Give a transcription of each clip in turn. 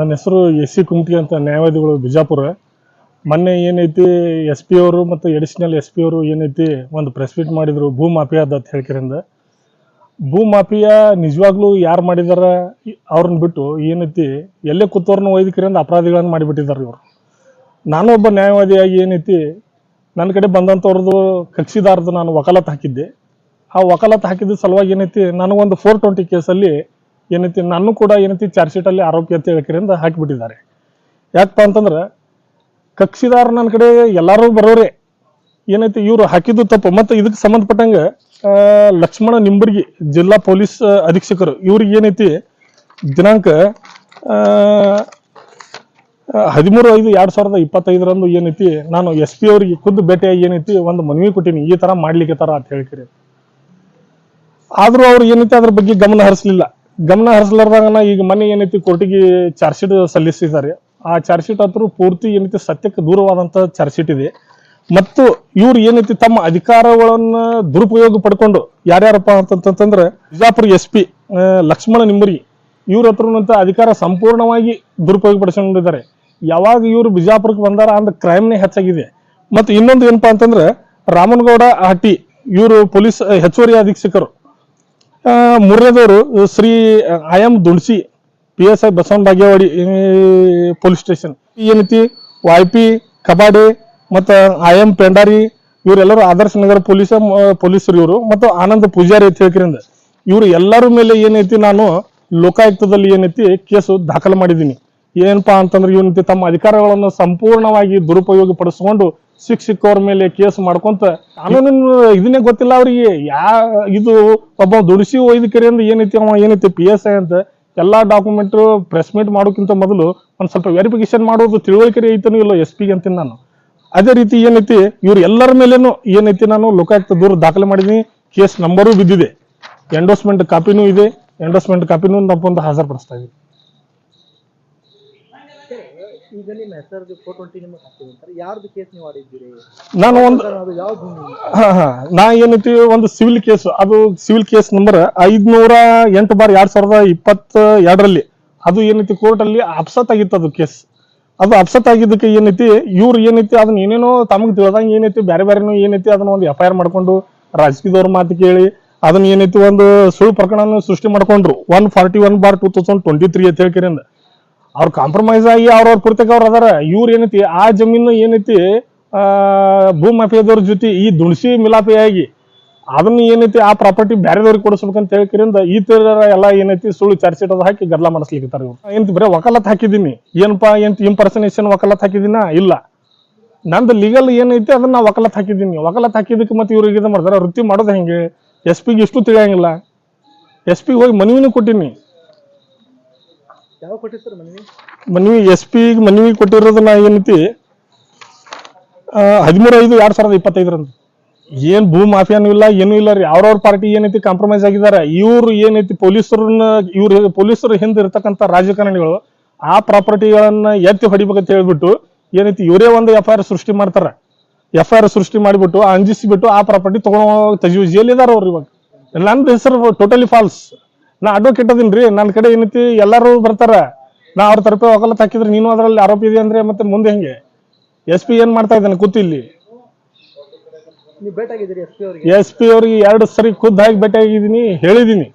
ನನ್ನ ಹೆಸರು S C ಕುಮಟಿ ಅಂತ, ನ್ಯಾಯವಾದಿಗಳು ಬಿಜಾಪುರ. ಮೊನ್ನೆ ಏನೈತಿ ಎಸ್ ಪಿ ಅವರು ಮತ್ತು ಎಡಿಷನಲ್ ಎಸ್ ಪಿ ಅವರು ಏನೈತಿ ಒಂದು ಪ್ರೆಸ್ ಮೀಟ್ ಮಾಡಿದ್ರು, ಭೂ ಮಾಫಿಯಾದ ಅಂತ ಹೇಳ್ಕಿರಿಂದ. ಭೂ ಮಾಫಿಯಾ ನಿಜವಾಗ್ಲೂ ಯಾರು ಮಾಡಿದಾರ ಅವ್ರನ್ನ ಬಿಟ್ಟು ಏನೈತಿ ಎಲ್ಲೇ ಕೂತವ್ರನ್ನ ಒಯ್ದಕ್ರಿಂದ ಅಪರಾಧಿಗಳನ್ನ ಮಾಡಿಬಿಟ್ಟಿದ್ದಾರೆ ಇವರು. ನಾನು ಒಬ್ಬ ನ್ಯಾಯವಾದಿಯಾಗಿ ಏನೈತಿ ನನ್ನ ಕಡೆ ಬಂದಂಥವ್ರದ್ದು ಕಕ್ಷಿದಾರದ್ದು ನಾನು ವಕಾಲತ್ ಹಾಕಿದ್ದೆ. ಆ ವಕಾಲತ್ ಹಾಕಿದ ಸಲುವಾಗಿ ಏನೈತಿ ನನಗೊಂದು 420 ಕೇಸಲ್ಲಿ ಏನೈತಿ ನಾನು ಕೂಡ ಏನೈತಿ ಚಾರ್ಜ್ ಶೀಟಲ್ಲಿ ಆರೋಪಿ ಅಂತ ಹೇಳಿಕರಿಂದ ಹಾಕಿಬಿಟ್ಟಿದ್ದಾರೆ. ಯಾಕಪ್ಪ ಅಂತಂದ್ರೆ ಕಕ್ಷಿದಾರ ನನ್ನ ಕಡೆ ಎಲ್ಲರೂ ಬರೋರೆ ಏನೈತಿ ಇವರು ಹಾಕಿದ್ದು ತಪ್ಪು. ಮತ್ತು ಇದಕ್ಕೆ ಸಂಬಂಧಪಟ್ಟಂಗೆ ಲಕ್ಷ್ಮಣ ನಿಂಬರ್ಗಿ ಜಿಲ್ಲಾ ಪೊಲೀಸ್ ಅಧೀಕ್ಷಕರು ಇವ್ರಿಗೆ ಏನೈತಿ ದಿನಾಂಕ 13/5/2025 ಏನೈತಿ ನಾನು ಎಸ್ ಪಿ ಅವರಿಗೆ ಖುದ್ದು ಭೇಟಿಯಾಗಿ ಏನೈತಿ ಒಂದು ಮನವಿ ಕೊಟ್ಟಿನಿ, ಈ ತರ ಮಾಡ್ಲಿಕ್ಕೆ ತರ ಅಂತ ಹೇಳ್ಕಿರಿ. ಆದ್ರೂ ಅವ್ರು ಏನೈತಿ ಅದ್ರ ಬಗ್ಗೆ ಗಮನ ಹರಿಸ್ಲಾರ್ದಾಗ ಈಗ ಮನೆ ಏನೈತಿ ಕೋರ್ಟಿಗೆ ಚಾರ್ಜ್ ಶೀಟ್ ಸಲ್ಲಿಸಿದ್ದಾರೆ. ಆ ಚಾರ್ಜ್ ಶೀಟ್ ಹತ್ರ ಪೂರ್ತಿ ಏನೈತಿ ಸತ್ಯಕ್ಕೆ ದೂರವಾದಂತ ಚಾರ್ಜ್ ಶೀಟ್ ಇದೆ. ಮತ್ತು ಇವ್ರು ಏನೈತಿ ತಮ್ಮ ಅಧಿಕಾರಗಳನ್ನ ದುರುಪಯೋಗ ಪಡ್ಕೊಂಡು ಯಾರ್ಯಾರಪ್ಪ ಅಂತಂತಂದ್ರೆ ಬಿಜಾಪುರ ಎಸ್ ಪಿ ಲಕ್ಷ್ಮಣ ನಿಂಬರಿ ಇವ್ರ ಹತ್ರನಂತ ಅಧಿಕಾರ ಸಂಪೂರ್ಣವಾಗಿ ದುರುಪಯೋಗ ಪಡಿಸ್ಕೊಂಡಿದ್ದಾರೆ. ಯಾವಾಗ ಇವರು ಬಿಜಾಪುರಕ್ಕೆ ಬಂದಾರ ಅಂದ್ರೆ ಕ್ರೈಮ್ನೇ ಹೆಚ್ಚಾಗಿದೆ. ಮತ್ತು ಇನ್ನೊಂದು ಏನಪ್ಪಾ ಅಂತಂದ್ರೆ ರಾಮನಗೌಡ ಹಟ್ಟಿ ಇವರು ಪೊಲೀಸ್ ಹೆಚ್ಚುವರಿ ಅಧೀಕ್ಷಕರು. ಮೂರನೇದವರು ಶ್ರೀ IM ದುಂಡ್ಸಿ PSI ಬಸವನ ಬಾಗೇವಾಡಿ ಪೊಲೀಸ್ ಸ್ಟೇಷನ್ ಏನೈತಿ YP ಕಬಾಡೆ ಮತ್ತು IM ಪೆಂಡಾರಿ ಇವರೆಲ್ಲರೂ ಆದರ್ಶ ನಗರ ಪೊಲೀಸರು ಇವರು. ಮತ್ತು ಆನಂದ್ ಪೂಜಾರಿ ಅಂತ ಹೇಳ್ಕಿರಿಂದ ಇವರು ಎಲ್ಲರ ಮೇಲೆ ಏನೈತಿ ನಾನು ಲೋಕಾಯುಕ್ತದಲ್ಲಿ ಏನೈತಿ ಕೇಸು ದಾಖಲು ಮಾಡಿದ್ದೀನಿ. ಏನಪ್ಪಾ ಅಂತಂದ್ರೆ ಏನೈತಿ ತಮ್ಮ ಅಧಿಕಾರಗಳನ್ನು ಸಂಪೂರ್ಣವಾಗಿ ದುರುಪಯೋಗ ಪಡಿಸ್ಕೊಂಡು ಶಿಕ್ಷಕರ ಮೇಲೆ ಕೇಸ್ ಮಾಡ್ಕೊಂತ ಕಾನೂನಿನ ಇದನ್ನೇ ಗೊತ್ತಿಲ್ಲ ಅವ್ರಿಗೆ. ಇದು ಒಬ್ಬ ದುಡಿಸಿ ಒಯ್ದಕರಿಂದ ಏನೈತಿ ಅವ ಏನೈತಿ PSI ಅಂತ ಎಲ್ಲಾ ಡಾಕ್ಯುಮೆಂಟ್ ಪ್ರೆಸ್ ಮೀಟ್ ಮಾಡೋಕ್ಕಿಂತ ಮೊದಲು ಒಂದ್ ಸ್ವಲ್ಪ ವೆರಿಫಿಕೇಶನ್ ಮಾಡೋದು ತಿಳುವಳಿಕೆ ಐತನೂ ಇಲ್ಲ ಎಸ್ ಪಿ ಅಂತೀನಿ ನಾನು. ಅದೇ ರೀತಿ ಏನೈತಿ ಇವ್ರು ಎಲ್ಲರ ಮೇಲೇನು ಏನೈತಿ ನಾನು ಲೋಕಾಯುಕ್ತ ದೂರ ದಾಖಲೆ ಮಾಡಿದೀನಿ. ಕೇಸ್ ನಂಬರು ಬಿದ್ದಿದೆ, ಎಂಡೋಸ್ಮೆಂಟ್ ಕಾಪಿನೂ ಇದೆ. ಎಂಡೋಸ್ಮೆಂಟ್ ಕಾಪಿನೂ ನಮ್ಮೊಂದು ಹಾಜರುಪಡಿಸ್ತಾ ಇದ್ದೀವಿ. ನಾನು ನಾ ಏನೈತಿ ಒಂದು ಸಿವಿಲ್ ಕೇಸ್, ಅದು ಸಿವಿಲ್ ಕೇಸ್ ನಂಬರ್ 508/2022 ಅದು ಏನೈತಿ ಕೋರ್ಟ್ ಅಲ್ಲಿ ಅಪ್ಸತ್ ಆಗಿತ್ತು. ಅದು ಕೇಸ್ ಅದು ಅಪ್ಸತ್ ಆಗಿದ್ದಕ್ಕೆ ಏನೈತಿ ಇವ್ರು ಏನೈತಿ ಅದನ್ನ ಏನೇನೋ ತಮಗೆ ತಿಳಿದಂಗೆ ಏನೈತಿ ಬೇರೆ ಬೇರೆನೂ ಏನೈತಿ ಅದನ್ನ ಒಂದು FIR ಮಾಡ್ಕೊಂಡು ರಾಜಕೀಯದವ್ರ ಮಾತು ಕೇಳಿ ಅದನ್ನ ಏನೈತಿ ಒಂದು ಸುಳ್ಳು ಪ್ರಕರಣ ಸೃಷ್ಟಿ ಮಾಡ್ಕೊಂಡ್ರು. 141/2023 ಅಂತ ಹೇಳ್ಕಿರಿಂದ ಅವ್ರು ಕಾಂಪ್ರಮೈಸ್ ಆಗಿ ಅವ್ರವ್ರ ಪುರ್ತಕ ಅವ್ರು ಅದಾರ. ಇವ್ರು ಏನೈತಿ ಆ ಜಮೀನು ಏನೈತಿ ಭೂ ಮಾಫಿಯಾದವ್ರ ಜೊತೆ ಈ ದುಣಸಿ ಮಿಲಾಪಿಯಾಗಿ ಅದನ್ನ ಏನೈತಿ ಆ ಪ್ರಾಪರ್ಟಿ ಬೇರೆದವ್ರಿಗೆ ಕೊಡಿಸ್ಬೇಕಂತ ಹೇಳ್ಕಿರಿಂದ ಈ ತರ ಎಲ್ಲ ಏನೈತಿ ಸುಳ್ಳು ಚಾರ್ಜ್ ಶೀಟ್ ಅದು ಹಾಕಿ ಗದ್ದಲ ಮಾಡಿಸ್ಲಿಕ್ಕಿರ್ತಾರೆ ಇವ್ರು. ಏನಂತ ಬರೀ ವಕಾಲತ್ ಹಾಕಿದ್ದೀನಿ ಏನಪ್ಪಾ ಎಂತ ಇಂಪರ್ಸನೇಷನ್ ವಕಾಲತ್ ಹಾಕಿದಿನ ಇಲ್ಲ, ನಂದು ಲೀಗಲ್ ಏನೈತಿ ಅದನ್ನ ನಾ ವಕಾಲತ್ ಹಾಕಿದ್ದೀನಿ. ವಕಾಲತ್ ಹಾಕಿದಕ್ಕೆ ಮತ್ತೆ ಇವ್ರಿಗೆ ಇದು ಮಾಡ್ತಾರೆ. ವೃತ್ತಿ ಮಾಡೋದು ಹೆಂಗೆ SP ಗೆ ಇಷ್ಟು ತಿಳಿಯಂಗಿಲ್ಲ. SP ಹೋಗಿ ಮನವಿನೂ ಕೊಟ್ಟಿನಿ. ಮನವಿ SP ಮನವಿ ಕೊಟ್ಟಿರೋದನ್ನ ಏನೈತಿ 13/5/2025 ಏನ್ ಭೂ ಮಾಫಿಯಾನು ಇಲ್ಲ ಏನೂ ಇಲ್ಲ ರೀ. ಅವ್ರವ್ರ ಪಾರ್ಟಿ ಏನೈತಿ ಕಾಂಪ್ರಮೈಸ್ ಆಗಿದ್ದಾರೆ. ಇವ್ರು ಏನೈತಿ ಪೊಲೀಸರು ಹಿಂದೆ ಇರ್ತಕ್ಕಂಥ ರಾಜಕಾರಣಿಗಳು ಆ ಪ್ರಾಪರ್ಟಿಗಳನ್ನ ಎತ್ತಿ ಹೊಡಿಬೇಕಂತ ಹೇಳ್ಬಿಟ್ಟು ಏನೈತಿ ಇವರೇ ಒಂದು FIR ಸೃಷ್ಟಿ ಮಾಡ್ತಾರ. FIR ಸೃಷ್ಟಿ ಮಾಡಿಬಿಟ್ಟು ಅಂಜಿಸಿಬಿಟ್ಟು ಆ ಪ್ರಾಪರ್ಟಿ ತಗೊಂಡು ಜೈಲಿದಾರ ಅವ್ರು. ಇವಾಗ ನನ್ನ ಹೆಸರು ಟೋಟಲಿ ಫಾಲ್ಸ್. ನಾ ಅಡ್ವೊಕೇಟ್ ಅದೀನ್ರಿ. ನನ್ನ ಕಡೆ ಏನೈತಿ ಎಲ್ಲರೂ ಬರ್ತಾರ. ನಾ ಅವ್ರ ತರಪೆ ವಕಾಲತ್ ಹಾಕಿದ್ರೆ ನೀನು ಅದರಲ್ಲಿ ಆರೋಪಿ ಇದೆ ಅಂದ್ರೆ ಮತ್ತೆ ಮುಂದೆ ಹೆಂಗೆ? SP ಏನ್ ಮಾಡ್ತಾ ಇದ್ದಾನೆ ಕೂತಿಲ್ಲಿ? SP ಅವ್ರಿಗೆ 2 ಸರಿ ಖುದ್ದಾಗಿ ಭೇಟಿಯಾಗಿದ್ದೀನಿ, ಹೇಳಿದೀನಿ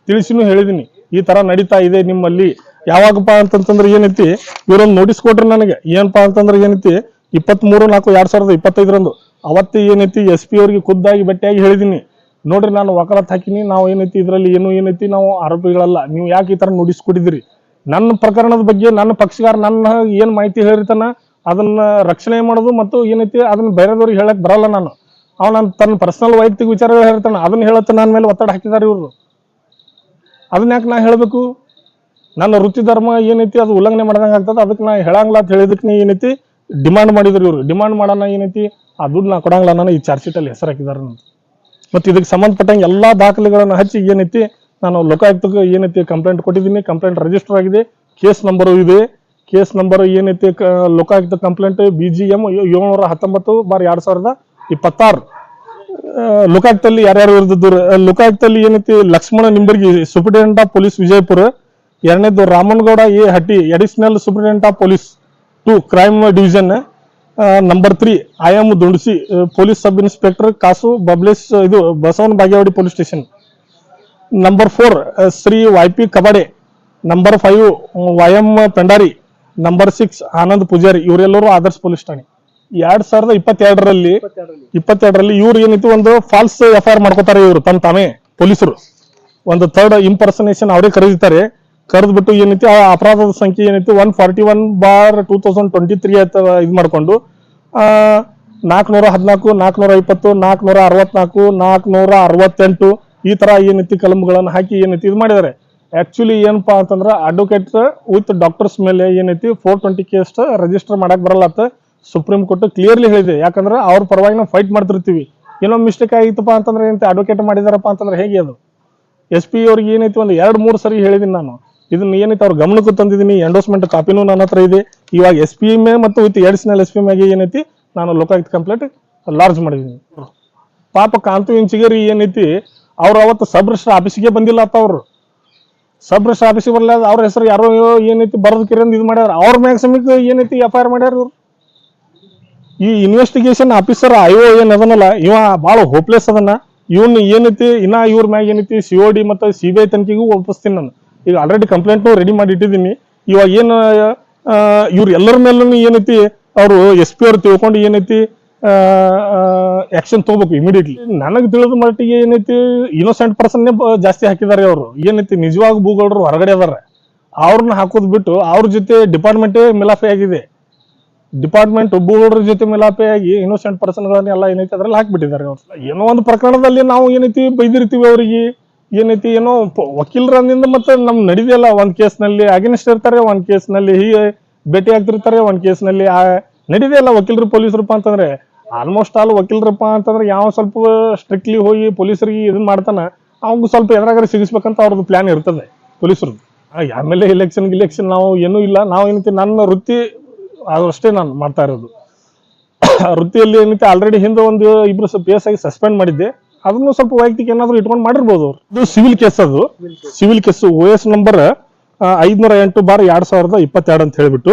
ಈ ತರ ನಡೀತಾ ಇದೆ ನಿಮ್ಮಲ್ಲಿ. ಯಾವಾಗಪ್ಪ ಅಂತಂತಂದ್ರೆ ಏನೈತಿ ಇವರೊಂದು ನೋಟಿಸ್ ಕೊಟ್ರು ನನಗೆ. ಏನಪ್ಪಾ ಅಂತಂದ್ರೆ ಏನೈತಿ 23/4/2025 ಅವತ್ತು ಏನೈತಿ SP ಅವ್ರಿಗೆ ಖುದ್ದಾಗಿ ಭೇಟಿಯಾಗಿ ಹೇಳಿದೀನಿ, ನೋಡ್ರಿ ನಾನು ವಕಾಲತ್ ಹಾಕಿನಿ, ನಾವು ಏನೈತಿ ಇದ್ರಲ್ಲಿ ಏನೈತಿ ನಾವು ಆರೋಪಿಗಳಲ್ಲ, ನೀವು ಯಾಕೆ ಈ ತರ ನೋಟಿಸ್ ಕೊಟ್ಟಿದ್ದೀರಿ? ನನ್ನ ಪ್ರಕರಣದ ಬಗ್ಗೆ ನನ್ನ ಪಕ್ಷಗಾರ ನನ್ನ ಏನ್ ಮಾಹಿತಿ ಹೇಳಿರ್ತಾನ ಅದನ್ನ ರಕ್ಷಣೆ ಮಾಡೋದು ಮತ್ತು ಏನೈತಿ ಅದನ್ನ ಬೇರೆದವ್ರಿಗೆ ಹೇಳಕ್ ಬರಲ್ಲ ನಾನು. ನಾನು ತನ್ನ ಪರ್ಸನಲ್ ವೈಯಕ್ತಿಕ ವಿಚಾರಗಳು ಹೇಳ್ತಾನೆ ಅದನ್ನ ಹೇಳತ್ತ ನನ್ನ ಮೇಲೆ ಒತ್ತಡ ಹಾಕಿದ್ದಾರೆ ಇವರು. ಅದನ್ನ ಯಾಕೆ ನಾ ಹೇಳ್ಬೇಕು? ನನ್ನ ವೃತ್ತಿ ಧರ್ಮ ಏನೈತಿ ಅದು ಉಲ್ಲಂಘನೆ ಮಾಡ್ದಂಗೆ ಆಗ್ತದೆ. ಅದಕ್ಕೆ ನಾ ಹೇಳಂಗಿಲ್ಲ ಅಂತ ಹೇಳಿದಕ್ಕೆ ಏನೈತಿ ಡಿಮಾಂಡ್ ಮಾಡಿದ್ರು ಇವರು. ಡಿಮಾಂಡ್ ಮಾಡೋಣ ಏನೈತಿ ಆ ದುಡ್ಡು ನಾ ಕೊಡಂಗಿಲ್ಲ ನಾನು ಈ ಚಾರ್ಜ್ ಶೀಟ್ ಅಲ್ಲಿ ಹೆಸರು ಹಾಕಿದಾರೆ. ಮತ್ತು ಇದಕ್ಕೆ ಸಂಬಂಧಪಟ್ಟಂಗೆ ಎಲ್ಲಾ ದಾಖಲೆಗಳನ್ನು ಹಚ್ಚಿ ಏನೈತಿ ನಾನು ಲೋಕಾಯುಕ್ತಕ್ಕೆ ಏನೈತಿ ಕಂಪ್ಲೇಂಟ್ ಕೊಟ್ಟಿದ್ದೀನಿ. ಕಂಪ್ಲೇಂಟ್ ರಿಜಿಸ್ಟರ್ ಆಗಿದೆ, ಕೇಸ್ ನಂಬರು ಇದೆ. ಕೇಸ್ ನಂಬರ್ ಏನೈತಿ ಲೋಕಾಯುಕ್ತ ಕಂಪ್ಲೇಂಟ್ BGM 719/2026. ಲೋಕಾಯುಕ್ತಲ್ಲಿ ಯಾರ್ಯಾರು ಇರ್ದಿದ್ರು ಲೋಕಾಯುಕ್ತಲ್ಲಿ ಏನೈತಿ Lakshman Nimbargi superintendent of police Vijayapura, ಎರಡನೇದು Ramanagouda A Hatti additional superintendent of police 2 crime division. Number 3 I M Dundasi police sub inspector Kasu Bablesh ಇದು Basavana Bagewadi police station. Number 4 Shri YP Kabade. Number 5 YM Pendari. Number 6 Anand Pujari. ಇವರೆಲ್ಲರೂ ಆದರ್ಶ್ ಪೊಲೀಸ್ ಠಾಣೆ. 2022ರಲ್ಲಿ ಇವ್ರು ಏನೈತಿ ಒಂದು ಫಾಲ್ಸ್ FIR ಮಾಡ್ಕೋತಾರೆ ಇವರು ತಮ್ಮ ತಾವೇ ಪೊಲೀಸರು. ಒಂದು ಥರ್ಡ್ ಇಂಪರ್ಸನೇಷನ್ ಅವರೇ ಕರೆದಿದ್ದಾರೆ. ಕರೆದ್ಬಿಟ್ಟು ಏನೈತಿ ಆ ಅಪರಾಧದ ಸಂಖ್ಯೆ ಏನೈತಿ 141/2023 ಅಂತ ಇದು ಮಾಡ್ಕೊಂಡು 414, 420, 464, 468 ಈ ತರ ಏನೈತಿ ಕಲಂಗಳನ್ನು ಹಾಕಿ ಏನೈತಿ ಇದು ಮಾಡಿದ್ದಾರೆ. ಆಕ್ಚುಲಿ ಏನಪ್ಪಾ ಅಂತಂದ್ರ ಅಡ್ವೊಕೇಟ್ ವಿತ್ ಡಾಕ್ಟರ್ಸ್ ಮೇಲೆ ಏನೈತಿ 420 ಕೇಸ್ ರಿಜಿಸ್ಟರ್ ಮಾಡಕ್ ಬರಲ್ಲ ಅಂತ ಸುಪ್ರೀಂ ಕೋರ್ಟ್ ಕ್ಲಿಯರ್ಲಿ ಹೇಳಿದೆ. ಯಾಕಂದ್ರೆ ಅವ್ರ ಪರವಾಗಿ ನಾವು ಫೈಟ್ ಮಾಡ್ತಿರ್ತೀವಿ. ಏನೋ ಮಿಸ್ಟೇಕ್ ಆಗಿತ್ತಪ್ಪ ಅಂತಂದ್ರೆ ಏನಂತ ಅಡ್ವೊಕೇಟ್ ಮಾಡಿದಾರಪ್ಪ ಅಂತಂದ್ರೆ ಹೇಗೆ ಅದು. SP ಅವ್ರಿಗೆ ಏನೈತಿ ಒಂದು 2-3 ಸರಿ ಹೇಳಿದೀನಿ ನಾನು. ಇದನ್ನ ಏನೈತಿ ಅವ್ರ ಗಮನಕ್ಕೂ ತಂದಿದ್ದೀನಿ. ಎಂಡೋಸ್ಮೆಂಟ್ ಕಾಪಿನೂ ನನ್ನ ಹತ್ರ ಇದೆ. ಇವಾಗ SP ಮತ್ತು ವಿತ್ ಅಡಿಷನಲ್ SP ಮ್ಯಾಗೆ ಏನೈತಿ ನಾನು ಲೋಕಾಯುಕ್ತ ಕಂಪ್ಲೇಂಟ್ ಲಾರ್ಜ್ ಮಾಡಿದ್ದೀನಿ. ಪಾಪ ಕಾಂತು ಇಂಚಿಗೇರಿ ಏನೈತಿ ಅವ್ರು ಅವತ್ತು ಸಬ್ ರಿಜಿಸ್ಟರ್ ಆಫೀಸಿಗೆ ಬಂದಿಲ್ಲ ಅಂತ. ಅವ್ರು ಸಬ್ ರಿಜಿಸ್ಟರ್ ಆಫೀಸಿಗೆ ಬರಲ್ಲ, ಅವ್ರ ಹೆಸರು ಯಾರೋ ಏನೈತಿ ಬರೋದಕ್ಕಿರಂದು ಇದು ಮಾಡ್ಯಾರ. ಅವ್ರ ಮ್ಯಾಗ ಸಮಿತಿ ಏನೈತಿ FIR ಮಾಡ್ಯಾರ ಇವ್ರು. ಈ ಇನ್ವೆಸ್ಟಿಗೇಷನ್ ಆಫೀಸರ್ IO ಏನ್ ಅದನ್ನಲ್ಲ ಇವ ಭಾಳ ಹೋಪ್ಲೆಸ್ ಅದನ್ನ. ಇವನ್ ಏನೈತಿ ಇನ್ನ ಇವ್ರ ಮ್ಯಾಗ ಏನೈತಿ COD ಮತ್ತು CBI ತನಿಖೆಗೂ ಒಪ್ಪಿಸ್ತೀನಿ ನಾನು. ಈಗ ಆಲ್ರೆಡಿ ಕಂಪ್ಲೇಂಟ್ನು ರೆಡಿ ಮಾಡಿ ಇಟ್ಟಿದ್ದೀನಿ. ಇವಾಗ ಏನು ಇವ್ರು ಎಲ್ಲರ ಮೇಲೂ ಏನೈತಿ ಅವರು SP ಅವ್ರು ತಿಳ್ಕೊಂಡು ಏನೈತಿ ಆಕ್ಷನ್ ತಗೋಬೇಕು ಇಮಿಡಿಯೇಟ್ಲಿ. ನನಗೆ ತಿಳಿದ ಮಟ್ಟಿಗೆ ಏನೈತಿ ಇನ್ನೋಸೆಂಟ್ ಪರ್ಸನ್ನೇ ಜಾಸ್ತಿ ಹಾಕಿದ್ದಾರೆ ಅವರು. ಏನೈತಿ ನಿಜವಾಗ ಭೂಗೌಡರು ಹೊರಗಡೆ ಅದಾರ, ಅವ್ರನ್ನ ಹಾಕೋದ್ ಬಿಟ್ಟು ಅವ್ರ ಜೊತೆ ಡಿಪಾರ್ಟ್ಮೆಂಟೇ ಮಿಲಾಫೆ ಆಗಿದೆ. ಡಿಪಾರ್ಟ್ಮೆಂಟ್ ಭೂಗೌಡರ ಜೊತೆ ಮಿಲಾಪೆ ಆಗಿ ಇನ್ನೋಸೆಂಟ್ ಪರ್ಸನ್ಗಳನ್ನೆಲ್ಲ ಏನೈತಿ ಅದ್ರಲ್ಲಿ ಹಾಕ್ಬಿಟ್ಟಿದ್ದಾರೆ ಅವ್ರು. ಏನೋ ಒಂದು ಪ್ರಕರಣದಲ್ಲಿ ನಾವು ಏನೈತಿ ಬೈದಿರ್ತೀವಿ ಅವರಿಗೆ ಏನೈತಿ ಏನೋ ವಕೀಲರಿಂದ ಮತ್ತೆ ನಮ್ ನಡಿದೆಯಲ್ಲ. ಒಂದ್ ಕೇಸ್ನಲ್ಲಿ ಅಗೇನ್ಸ್ಟ್ ಇರ್ತಾರೆ, ಒಂದ್ ಕೇಸ್ನಲ್ಲಿ ಹೀಗೆ ಭೇಟಿ ಆಗ್ತಿರ್ತಾರೆ, ಒಂದ್ ಕೇಸ್ನಲ್ಲಿ ನಡಿದೆಯಲ್ಲ ವಕೀಲರು ಪೊಲೀಸರಪ್ಪ ಅಂತಂದ್ರೆ. ಆಲ್ಮೋಸ್ಟ್ ಆಲ್ ವಕೀಲರಪ್ಪ ಅಂತಂದ್ರೆ ಯಾವ ಸ್ವಲ್ಪ ಸ್ಟ್ರಿಕ್ಟ್ಲಿ ಹೋಗಿ ಪೊಲೀಸರಿಗೆ ಇದನ್ನ ಮಾಡ್ತಾನ ಅವಾಗ ಸ್ವಲ್ಪ ಎದುರಾಗರೆ ಸಿಗಿಸ್ಬೇಕಂತ ಅವ್ರದ್ದು ಪ್ಲಾನ್ ಇರ್ತದೆ ಪೊಲೀಸರದ್ದು. ಆಮೇಲೆ ಇಲೆಕ್ಷನ್ ನಾವು ಏನೂ ಇಲ್ಲ. ನಾವು ಏನೈತಿ ನನ್ನ ವೃತ್ತಿ ಅಷ್ಟೇ ನಾನು ಮಾಡ್ತಾ ಇರೋದು. ವೃತ್ತಿಯಲ್ಲಿ ಏನೈತಿ ಆಲ್ರೆಡಿ ಹಿಂದೆ ಒಂದು ಇಬ್ರು PS ಆಗಿ ಸಸ್ಪೆಂಡ್ ಮಾಡಿದ್ದೆ. ಅದನ್ನು ಸ್ವಲ್ಪ ವೈಯಕ್ತಿಕ ಏನಾದ್ರು ಇಟ್ಕೊಂಡು ಮಾಡಿರ್ಬೋದು ಅವ್ರು. ಇದು ಸಿವಿಲ್ ಕೇಸ್, ಅದು ಸಿವಿಲ್ ಕೇಸ್ OS ನಂಬರ್ 508/2022 ಅಂತ ಹೇಳ್ಬಿಟ್ಟು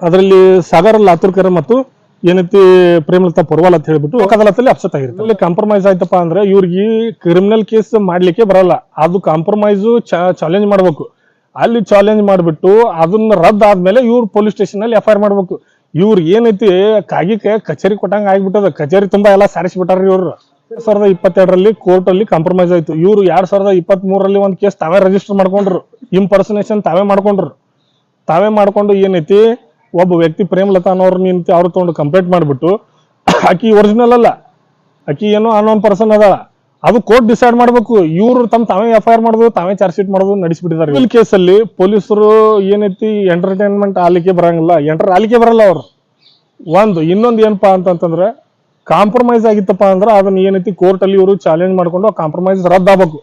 ಅದರಲ್ಲಿ ಸಾಗರ್ ಲಾತೂರ್ಕರ್ ಮತ್ತು ಏನೈತಿ ಪ್ರೇಮಲತಾ ಪೊರ್ವಾಲ್ ಅಂತ ಹೇಳ್ಬಿಟ್ಟು ಅದಾಲತಲ್ಲಿ ಅಪ್ಸೆಟ್ ಆಗಿರುತ್ತೆ. ಅಲ್ಲಿ ಕಾಂಪ್ರಮೈಸ್ ಆಯ್ತಪ್ಪ ಅಂದ್ರೆ ಇವ್ರಿಗೆ ಕ್ರಿಮಿನಲ್ ಕೇಸ್ ಮಾಡ್ಲಿಕ್ಕೆ ಬರಲ್ಲ. ಅದು ಕಾಂಪ್ರಮೈಸು ಚಾಲೆಂಜ್ ಮಾಡ್ಬೇಕು. ಅಲ್ಲಿ ಚಾಲೆಂಜ್ ಮಾಡಿಬಿಟ್ಟು ಅದನ್ನ ರದ್ದು ಆದ್ಮೇಲೆ ಇವ್ರು ಪೊಲೀಸ್ ಸ್ಟೇಷನ್ ಅಲ್ಲಿ FIR ಮಾಡ್ಬೇಕು. ಇವ್ರು ಏನೈತಿ ಕಾಗಿಕ್ಕೆ ಕಚೇರಿ ಕೊಟ್ಟಂಗ ಆಗ್ಬಿಟ್ಟದ. ಕಚೇರಿ ತುಂಬಾ ಎಲ್ಲ ಸಾರಿಸ್ಬಿಟ್ಟಾರ್ರಿ ಇವ್ರು. 2022ರಲ್ಲಿ ಕೋರ್ಟ್ ಅಲ್ಲಿ ಕಾಂಪ್ರಮೈಸ್ ಆಯ್ತು. ಇವ್ರು 2023ರಲ್ಲಿ ಒಂದು ಕೇಸ್ ತಾವೇ ರಿಜಿಸ್ಟರ್ ಮಾಡ್ಕೊಂಡ್ರು. ಇಂಪರ್ಸನೇಷನ್ ತಾವೇ ಮಾಡ್ಕೊಂಡು ಏನೈತಿ ಒಬ್ಬ ವ್ಯಕ್ತಿ ಪ್ರೇಮಲತಾ ಅನ್ನೋರು ನಿಂತು ಅವ್ರು ತಗೊಂಡು ಕಂಪ್ಲೇಂಟ್ ಮಾಡ್ಬಿಟ್ಟು ಆಕಿ ಒರಿಜಿನಲ್ ಅಲ್ಲ, ಆಕಿ ಏನೋ ಅನ್ನೋನ್ ಪರ್ಸನ್ ಅದ, ಅದು ಕೋರ್ಟ್ ಡಿಸೈಡ್ ಮಾಡ್ಬೇಕು. ಇವ್ರು ತಾವೇ FIR ಮಾಡೋದು, ತಾವೇ ಚಾರ್ಜ್ ಶೀಟ್ ಮಾಡೋದು ನಡೆಸಿಬಿಟ್ಟಿದ್ದಾರೆ. ಈ ಕೇಸಲ್ಲಿ ಪೊಲೀಸರು ಏನೈತಿ ಎಂಟರ್ಟೈನ್ಮೆಂಟ್ ಆಲಿಕೆ ಬರಂಗಿಲ್ಲ, ಆಲಿಕೆ ಬರಲ್ಲ ಅವ್ರು. ಇನ್ನೊಂದು ಏನಪ್ಪಾ ಅಂತಂದ್ರೆ ಕಾಂಪ್ರಮೈಸ್ ಆಗಿತ್ತಪ್ಪ ಅಂದ್ರೆ ಅದನ್ನ ಏನೈತಿ ಕೋರ್ಟ್ ಅಲ್ಲಿ ಇವರು ಚಾಲೆಂಜ್ ಮಾಡ್ಕೊಂಡು ಕಾಂಪ್ರಮೈಸ್ ರದ್ದಾಗಬೇಕು.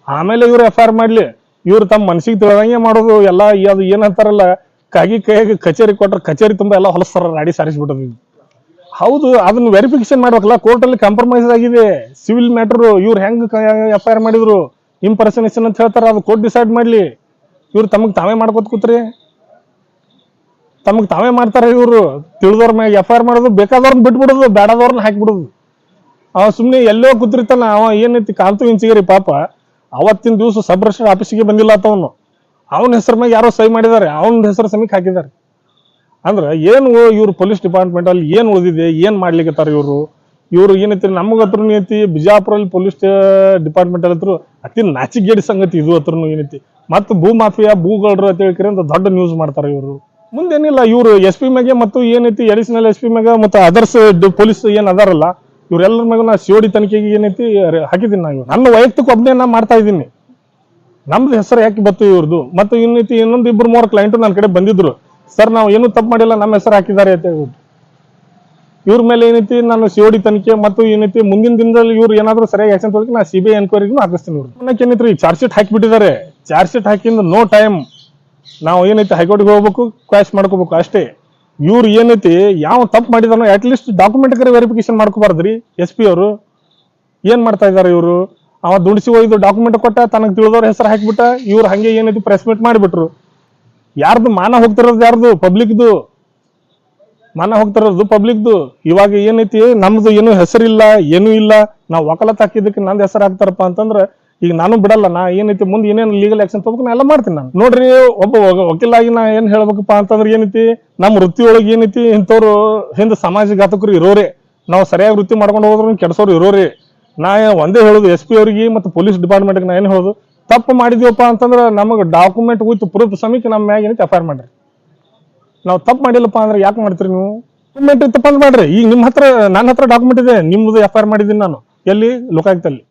ಆಮೇಲೆ ಇವ್ರು FIR ಮಾಡ್ಲಿ. ಇವ್ರು ತಮ್ಮ ಮನಸ್ಸಿಗೆ ತಿಳಿದಂಗೆ ಮಾಡೋದು ಎಲ್ಲ. ಅದು ಏನಂತಾರಲ್ಲ ಕೈಯಾಗಿ ಕಚೇರಿ ಕೊಟ್ರೆ ಕಚೇರಿ ತುಂಬಾ ಎಲ್ಲ ಹೊಲಸ್ತಾರ, ರಾಡಿ ಸಾರಿಸ್ಬಿಟ್ಟದು. ಹೌದು, ಅದನ್ನ ವೆರಿಫಿಕೇಶನ್ ಮಾಡ್ಬೇಕಲ್ಲ. ಕೋರ್ಟ್ ಅಲ್ಲಿ ಕಾಂಪ್ರಮೈಸ್ ಆಗಿದೆ ಸಿವಿಲ್ ಮ್ಯಾಟರ್. ಇವ್ರು ಹೆಂಗ್ FIR ಮಾಡಿದ್ರು ಇಂಪರ್ಸನೇಷನ್ ಅಂತ ಹೇಳ್ತಾರ, ಅದು ಕೋರ್ಟ್ ಡಿಸೈಡ್ ಮಾಡ್ಲಿ. ಇವ್ರು ತಮಗ್ ತಾವೇ ಮಾಡ್ಕೋತ ಕೂತ್ರಿ, ತಮಗ್ ತಾವೇ ಮಾಡ್ತಾರ. ಇವ್ರು ತಿಳಿದವ್ರ ಮ್ಯಾಗ FIR ಮಾಡೋದು, ಬೇಕಾದವ್ರನ್ನ ಬಿಟ್ಬಿಡೋದು, ಬೇಡದವ್ರನ್ನ ಹಾಕಿಬಿಡೋದು. ಅವ ಸುಮ್ನೆ ಎಲ್ಲೋ ಕೂತಿರ್ತಾನ. ಅವ ಏನೈತಿ ಕಾಂತು ಇಂಚಿಗೇರಿ ಪಾಪ ಅವತ್ತಿನ ದಿವಸ ಸಬ್ ರಿಜಿಸ್ಟರ್ ಆಫೀಸಿಗೆ ಬಂದಿಲ್ಲ ಆತವನು. ಅವನ ಹೆಸರ ಮ್ಯಾಗ ಯಾರೋ ಸಹಿ ಮಾಡಿದ್ದಾರೆ, ಅವನ ಹೆಸರು ಸಮಿಕ್ ಹಾಕಿದ್ದಾರೆ. ಅಂದ್ರೆ ಏನು ಇವ್ರು ಪೊಲೀಸ್ ಡಿಪಾರ್ಟ್ಮೆಂಟ್ ಅಲ್ಲಿ ಏನ್ ಉಳಿದಿದೆ, ಏನ್ ಮಾಡ್ಲಿಕ್ಕತ್ತಾರ ಇವ್ರು ಏನೈತಿ. ನಮಗತ್ರ ಏನೈತಿ ಬಿಜಾಪುರಲ್ಲಿ ಪೊಲೀಸ್ ಡಿಪಾರ್ಟ್ಮೆಂಟ್ ಹತ್ರ ಅತಿ ನಾಚಿಗೇಡಿ ಸಂಗತಿ ಇದು ಹತ್ರ ಏನೈತಿ. ಮತ್ತು ಭೂ ಮಾಫಿಯಾ ಭೂಗಳ್ರು ಅಂತ ಹೇಳ್ಕರಿ ಅಂತ ದೊಡ್ಡ ನ್ಯೂಸ್ ಮಾಡ್ತಾರೆ ಇವರು. ಮುಂದೇನಿಲ್ಲ, ಇವ್ರು SP ಮ್ಯಾಗೆ ಮತ್ತು ಏನೈತಿ ಅಡಿಷನಲ್ SP ಮ್ಯಾಗ ಮತ್ತು ಅದರ್ಸ್ ಪೊಲೀಸ್ ಏನ್ ಅದಾರಲ್ಲ ಇವ್ರೆಲ್ಲರ ಮ್ಯಾಗ ನಾ COD ತನಿಖೆಗೆ ಏನೈತಿ ಹಾಕಿದ್ದೀನಿ. ನಾನು ನನ್ನ ವೈಯಕ್ತಿಕ ಒಬ್ಬನೇ ನಾ ಮಾಡ್ತಾ ಇದ್ದೀನಿ. ನಮ್ದು ಹೆಸರು ಯಾಕೆ ಬತ್ತು ಇವ್ರದ್ದು. ಮತ್ತು ಇನ್ನೈತಿ ಇನ್ನೊಂದು 2-3 ಕ್ಲೈಂಟು ನನ್ನ ಕಡೆ ಬಂದಿದ್ರು. ಸರ್ ನಾವು ಏನು ತಪ್ಪು ಮಾಡಿಲ್ಲ, ನಮ್ಮ ಹೆಸರು ಹಾಕಿದ್ದಾರೆ ಅಂತ ಹೇಳ್ಬಿಟ್ಟು. ಇವ್ರ ಮೇಲೆ ಏನೈತಿ ನಾನು COD ತನಿಖೆ ಮತ್ತು ಏನೈತಿ ಮುಂದಿನ ದಿನದಲ್ಲಿ ಇವ್ರು ಏನಾದ್ರು ಸರಿಯಾಗಿ ಆಕ್ಷನ್ ತೊಗೊಳಕ್ಕೆ ನಾ CBI ಎನ್ಕ್ವೈರಿಗೂ ಹಾಕಿಸ್ತೀನಿ. ಇವ್ರು ಏನೈತ್ರಿ ಚಾರ್ಜ್ ಶೀಟ್ ಹಾಕಿಬಿಟ್ಟಿದ್ದಾರೆ. ಚಾರ್ಜ್ ಶೀಟ್ ಹಾಕಿಂದ ನೋ ಟೈಮ್ ನಾವು ಏನೈತಿ ಹೈಕೋರ್ಟ್ಗೆ ಹೋಗ್ಬೇಕು, ಕ್ವಾಶ್ ಮಾಡ್ಕೋಬೇಕು ಅಷ್ಟೇ. ಇವ್ರು ಏನೈತಿ ಯಾವ ತಪ್ಪು ಮಾಡಿದಾನೋ ಅಟ್ಲೀಸ್ಟ್ ಡಾಕ್ಯುಮೆಂಟ್ ವೆರಿಫಿಕೇಶನ್ ಮಾಡ್ಕೋಬಾರ್ದ್ರಿ. SP ಅವರು ಏನ್ ಮಾಡ್ತಾ ಇದಾರೆ ಇವರು. ಅವ ದುಡಿಸಿ ಒಯ್ದು ಡಾಕ್ಯುಮೆಂಟ್ ಕೊಟ್ಟ, ತನಗೆ ತಿಳಿದವ್ರ ಹೆಸರು ಹಾಕಿಬಿಟ್ಟ, ಇವ್ರು ಹಂಗೆ ಏನೈತಿ ಪ್ರೆಸ್ ಮೀಟ್ ಮಾಡಿಬಿಟ್ರು. ಯಾರ್ದು ಮಾನ ಹೋಗ್ತಿರೋದು? ಯಾರ್ದು? ಪಬ್ಲಿಕ್ದು ಮಾನ ಹೋಗ್ತಿರೋದು, ಪಬ್ಲಿಕ್ದು. ಇವಾಗ ಏನೈತಿ, ನಮ್ದು ಏನು ಹೆಸರಿಲ್ಲ, ಏನೂ ಇಲ್ಲ. ನಾವು ವಕಾಲತ್ ಹಾಕಿದ್ದಕ್ಕೆ ನಂದು ಹೆಸರು ಹಾಕ್ತಾರಪ್ಪ ಅಂತಂದ್ರೆ ಈಗ ನಾನು ಬಿಡಲ್ಲ. ನಾ ಏನೈತಿ ಮುಂದೆ ಏನೇನು ಲೀಗಲ್ ಆಕ್ಷನ್ ತಗೋಬೇಕು ನಾ ಎಲ್ಲ ಮಾಡ್ತೀನಿ. ನಾನು ನೋಡ್ರಿ, ಒಬ್ಬ ವಕೀಲಾಗಿ ನಾ ಏನ್ ಹೇಳ್ಬೇಕಪ್ಪ ಅಂತಂದ್ರೆ ಏನೈತಿ, ನಮ್ಮ ವೃತ್ತಿ ಒಳಗೆ ಏನೈತಿ, ಇಂಥವ್ರು ಹಿಂದೆ ಸಮಾಜಘಾತಕರು ಇರೋರೆ. ನಾವು ಸರಿಯಾಗಿ ವೃತ್ತಿ ಮಾಡ್ಕೊಂಡು ಹೋದ್ರು ಕೆಡ್ಸೋರು ಇರೋರಿ. ನಾ ಒಂದೇ ಹೇಳುದು SP ಅವ್ರಿಗೆ ಮತ್ತು ಪೊಲೀಸ್ ಡಿಪಾರ್ಟ್ಮೆಂಟ್ಗೆ ನಾ ಏನು ಹೇಳೋದು, ತಪ್ಪು ಮಾಡಿದೀವಪ್ಪ ಅಂತಂದ್ರೆ ನಮಗೆ ಡಾಕ್ಯುಮೆಂಟ್ ವಿತ್ ಪ್ರೂಫ್ ಸಮೇತ ನಮ್ಮ ಮ್ಯಾಗ ಏನೈತಿ FIR ಮಾಡ್ರಿ. ನಾವು ತಪ್ಪು ಮಾಡಿಲ್ಲಪ್ಪ ಅಂದ್ರೆ ಯಾಕೆ ಮಾಡ್ತೀರಿ ನೀವು? ಡಾಕ್ಯುಮೆಂಟ್ ತಪ್ಪಂದ್ ಮಾಡ್ರಿ. ಈಗ ನಿಮ್ಮ ಹತ್ರ, ನನ್ನ ಹತ್ರ ಡಾಕ್ಯುಮೆಂಟ್ ಇದೆ, ನಿಮ್ದು FIR ಮಾಡಿದ್ದೀನಿ ನಾನು. ಎಲ್ಲಿ? ಲೋಕಾಯುಕ್ತಲ್ಲಿ.